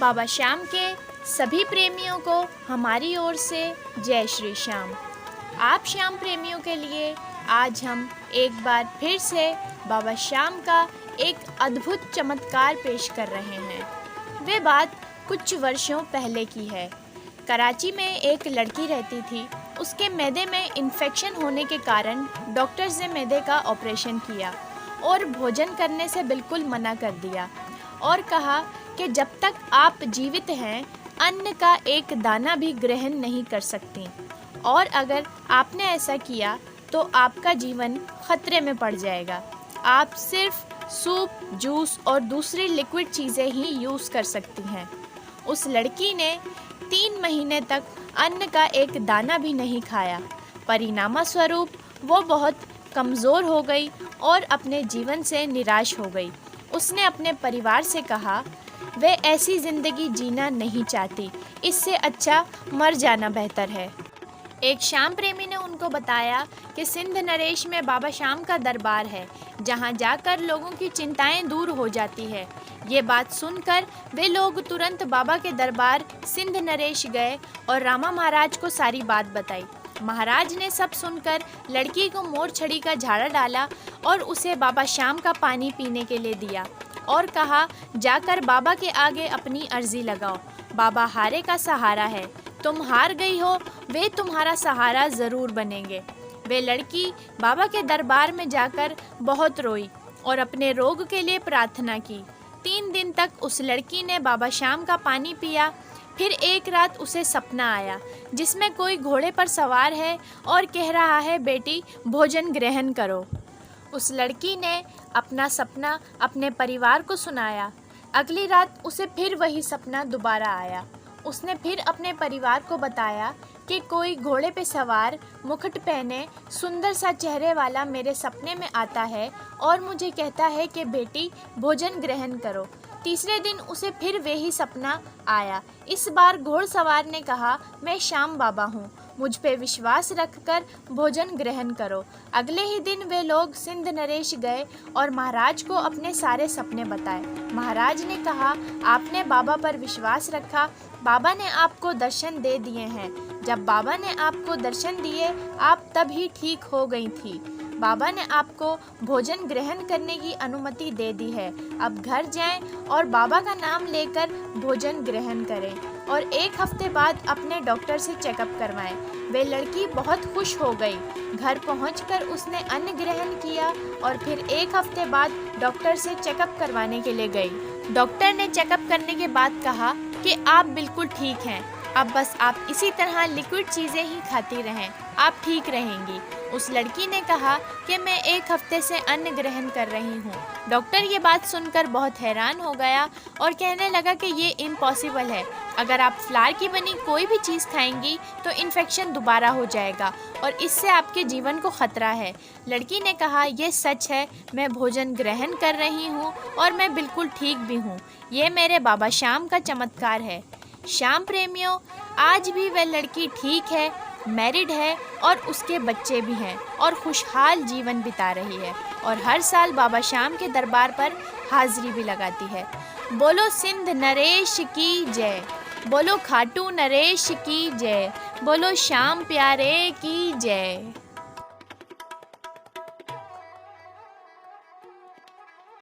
बाबा श्याम के सभी प्रेमियों को हमारी ओर से जय श्री श्याम। आप श्याम प्रेमियों के लिए आज हम एक बार फिर से बाबा श्याम का एक अद्भुत चमत्कार पेश कर रहे हैं। वे बात कुछ वर्षों पहले की है। कराची में एक लड़की रहती थी। उसके मैदे में इन्फेक्शन होने के कारण डॉक्टर्स ने मैदे का ऑपरेशन किया और भोजन करने से बिल्कुल मना कर दिया और कहा कि जब तक आप जीवित हैं अन्न का एक दाना भी ग्रहण नहीं कर सकती, और अगर आपने ऐसा किया तो आपका जीवन खतरे में पड़ जाएगा। आप सिर्फ सूप, जूस और दूसरी लिक्विड चीज़ें ही यूज़ कर सकती हैं। उस लड़की ने 3 महीने तक अन्न का एक दाना भी नहीं खाया। परिणामस्वरूप वो बहुत कमज़ोर हो गई और अपने जीवन से निराश हो गई। उसने अपने परिवार से कहा वे ऐसी ज़िंदगी जीना नहीं चाहती, इससे अच्छा मर जाना बेहतर है। एक श्याम प्रेमी ने उनको बताया कि सिंध नरेश में बाबा श्याम का दरबार है, जहां जाकर लोगों की चिंताएं दूर हो जाती है। ये बात सुनकर वे लोग तुरंत बाबा के दरबार सिंध नरेश गए और रामा महाराज को सारी बात बताई। महाराज ने सब सुनकर लड़की को मोर छड़ी का झाड़ा डाला और उसे बाबा श्याम का पानी पीने के लिए दिया और कहा, जाकर बाबा के आगे अपनी अर्जी लगाओ। बाबा हारे का सहारा है, तुम हार गई हो, वे तुम्हारा सहारा ज़रूर बनेंगे। वे लड़की बाबा के दरबार में जाकर बहुत रोई और अपने रोग के लिए प्रार्थना की। 3 दिन तक उस लड़की ने बाबा श्याम का पानी पिया। फिर एक रात उसे सपना आया जिसमें कोई घोड़े पर सवार है और कह रहा है, बेटी भोजन ग्रहण करो। उस लड़की ने अपना सपना अपने परिवार को सुनाया। अगली रात उसे फिर वही सपना दोबारा आया। उसने फिर अपने परिवार को बताया कि कोई घोड़े पे सवार, मुकुट पहने, सुंदर सा चेहरे वाला मेरे सपने में आता है और मुझे कहता है कि बेटी भोजन ग्रहण करो। तीसरे दिन उसे फिर वही सपना आया। इस बार घोड़सवार ने कहा, मैं श्याम बाबा हूँ, मुझ पे विश्वास रखकर भोजन ग्रहण करो। अगले ही दिन वे लोग सिंध नरेश गए और महाराज को अपने सारे सपने बताए। महाराज ने कहा, आपने बाबा पर विश्वास रखा, बाबा ने आपको दर्शन दे दिए हैं। जब बाबा ने आपको दर्शन दिए आप तभी ठीक हो गई थी। बाबा ने आपको भोजन ग्रहण करने की अनुमति दे दी है। अब घर जाएं और बाबा का नाम लेकर भोजन ग्रहण करें और 1 हफ्ते बाद अपने डॉक्टर से चेकअप करवाएं। वे लड़की बहुत खुश हो गई। घर पहुंचकर उसने अन्न ग्रहण किया और फिर 1 हफ्ते बाद डॉक्टर से चेकअप करवाने के लिए गई। डॉक्टर ने चेकअप करने के बाद कहा कि आप बिल्कुल ठीक हैं, अब बस आप इसी तरह लिक्विड चीज़ें ही खाती रहें, आप ठीक रहेंगी। उस लड़की ने कहा कि मैं 1 हफ्ते से अन्न ग्रहण कर रही हूँ। डॉक्टर ये बात सुनकर बहुत हैरान हो गया और कहने लगा कि ये इम्पॉसिबल है। अगर आप फ्लावर की बनी कोई भी चीज़ खाएंगी तो इन्फेक्शन दोबारा हो जाएगा और इससे आपके जीवन को ख़तरा है। लड़की ने कहा, ये सच है, मैं भोजन ग्रहण कर रही हूँ और मैं बिल्कुल ठीक भी हूँ। ये मेरे बाबा श्याम का चमत्कार है। श्याम प्रेमियों, आज भी वह लड़की ठीक है, मैरिड है और उसके बच्चे भी हैं और खुशहाल जीवन बिता रही है और हर साल बाबा श्याम के दरबार पर हाजिरी भी लगाती है। बोलो सिंध नरेश की जय, बोलो खाटू नरेश की जय, बोलो श्याम प्यारे की जय।